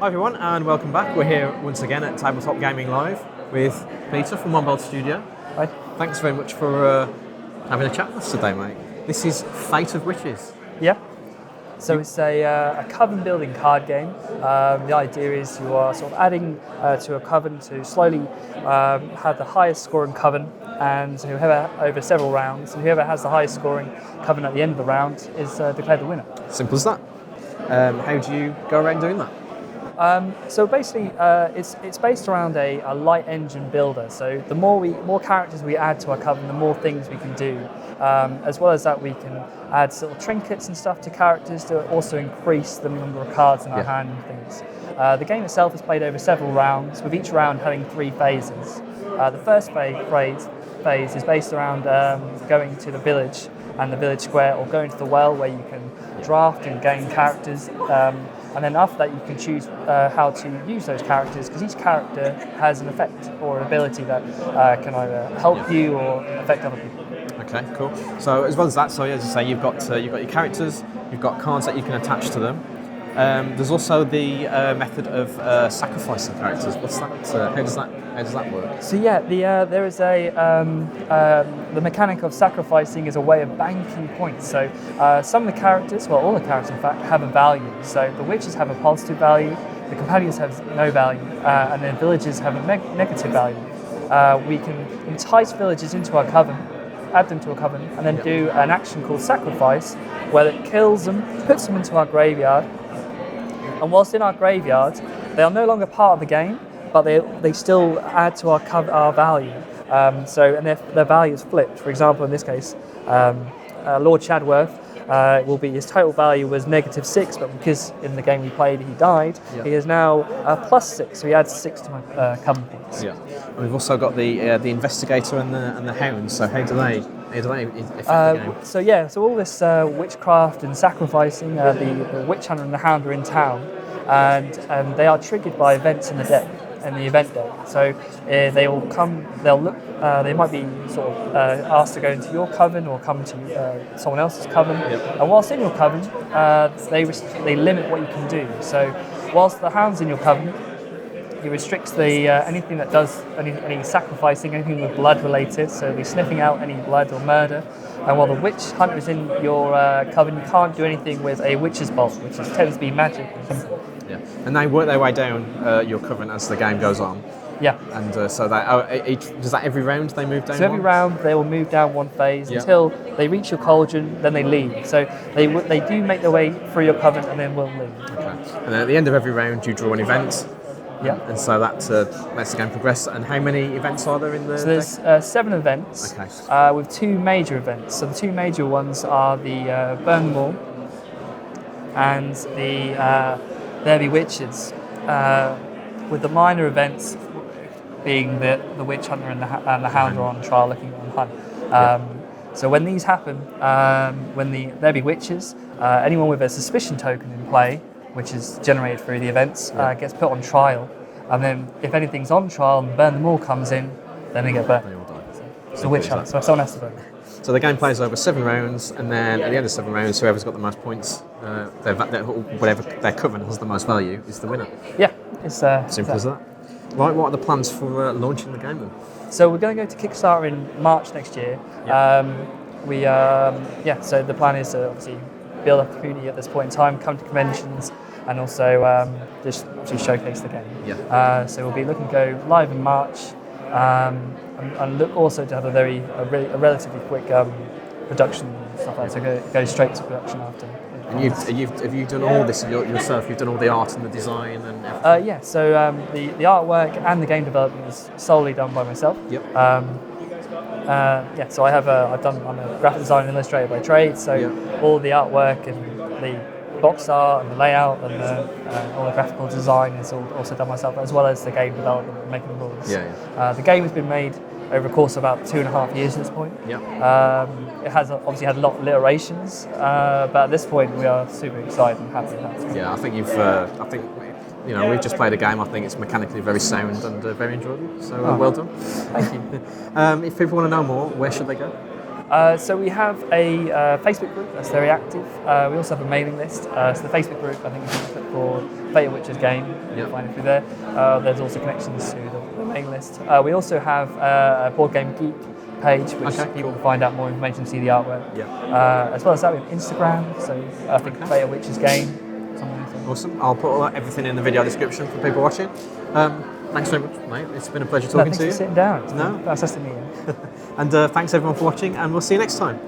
everyone, and welcome back. We're here once again at Tabletop Gaming Live with Peter from Onebold Studio. Hi. Thanks very much for having a chat with us today, mate. This is Fate of Witches. Yeah. So it's a coven building card game. The idea is you are sort of adding to a coven to slowly have the highest scoring coven, and whoever over several rounds, and whoever has the highest scoring coven at the end of the round is declared the winner. Simple as that. How do you go around doing that? So basically, it's based around a light engine builder. So the more characters we add to our coven, the more things we can do. As well as that, we can add sort of trinkets and stuff to characters to also increase the number of cards in our hand and things. The game itself is played over several rounds, with each round having 3 phases. The first phase is based around going to the village and the village square, or going to the well where you can draft and gain characters. And then after that, you can choose how to use those characters, because each character has an effect or an ability that can either help you or affect other people. Okay, cool. So as well as that, so as you say, you've got your characters, you've got cards that you can attach to them. There's also the method of sacrificing characters. What's that? How does that work? So yeah, there is the mechanic of sacrificing is a way of banking points. So some of the characters, well, all the characters in fact, have a value. So the witches have a positive value, the companions have no value, and the villagers have a negative value. We can entice villagers into our coven, add them to a coven, and then do an action called sacrifice, where it kills them, puts them into our graveyard. And whilst in our graveyard, they are no longer part of the game, but they still add to our value. And their value is flipped. For example, in this case, Lord Shadworth his total value was -6, but because in the game we played he died, he is now +6, so he adds 6 to my coven points. Yeah, and we've also got the investigator and the hound. So how do they affect the game? So all this witchcraft and sacrificing, the witch hunter and the hound are in town, and they are triggered by events in the deck. In the event deck, so they will come. They'll look. They might be sort of asked to go into your coven or come to someone else's coven. And whilst in your coven, they limit what you can do. So whilst the hound's in your coven, he restricts the anything that does any sacrificing, anything with blood related. So he'll be sniffing out any blood or murder. And while the witch hunter is in your coven, you can't do anything with a witch's bolt, which tends to be magic. Yeah, and they work their way down your coven as the game goes on. Yeah. And does that every round they move down? So every round they will move down one phase until they reach your cauldron, then they leave. So they do make their way through your coven and then will leave. Okay. And then at the end of every round you draw an event. Yeah. And so that lets the game progress. And how many events are there in the So there's 7 events, with 2 major events. So the 2 major ones are the Burn Them All and the There Be Witches, with the minor events being the witch hunter and the hound are on trial looking on hunt. So when these happen, when There Be Witches, anyone with a suspicion token in play, which is generated through the events, gets put on trial. And then if anything's on trial and Burn Them All comes in, then they get burned. They all die. It's a witch hunt, so someone has to burn. So the game plays over 7 rounds, and then at the end of 7 rounds, whoever's got the most points, whatever their coven has the most value, is the winner. Yeah, it's simple as that. Right, what are the plans for launching the game then? So we're going to go to Kickstarter in March next year. So the plan is to obviously build up a community at this point in time, come to conventions, and also just showcase the game. So we'll be looking to go live in March, and look also to have a relatively quick production and stuff like that. So go straight to production after. And have you done all this yourself? You've done all the art and the design and everything? So the artwork and the game development is solely done by myself. So I'm a graphic designer and illustrator by trade. So all the artwork and the box art and the layout and all the graphical design is also done myself, as well as the game development and making the rules. The game has been made over a course of about 2.5 years at this point. It has obviously had a lot of iterations, but at this point we are super excited and happy about it. Yeah, I think we've just played a game. I think it's mechanically very sound and very enjoyable. So well done. Thank you. If people want to know more, where should they go? So we have a Facebook group that's very active. We also have a mailing list. So the Facebook group, I think if you look for Fate Witcher's game, you'll find it through there. There's also connections to the mailing list. We also have a Board Game Geek page, which people can find out more information, see the artwork. As well as that, we have Instagram. So I think Fate Witcher's game. Awesome. I'll put everything in the video description for people watching. Thanks so much, mate. It's been a pleasure talking to you. Thanks for sitting down. It's been fantastic meeting you. And thanks everyone for watching, and we'll see you next time.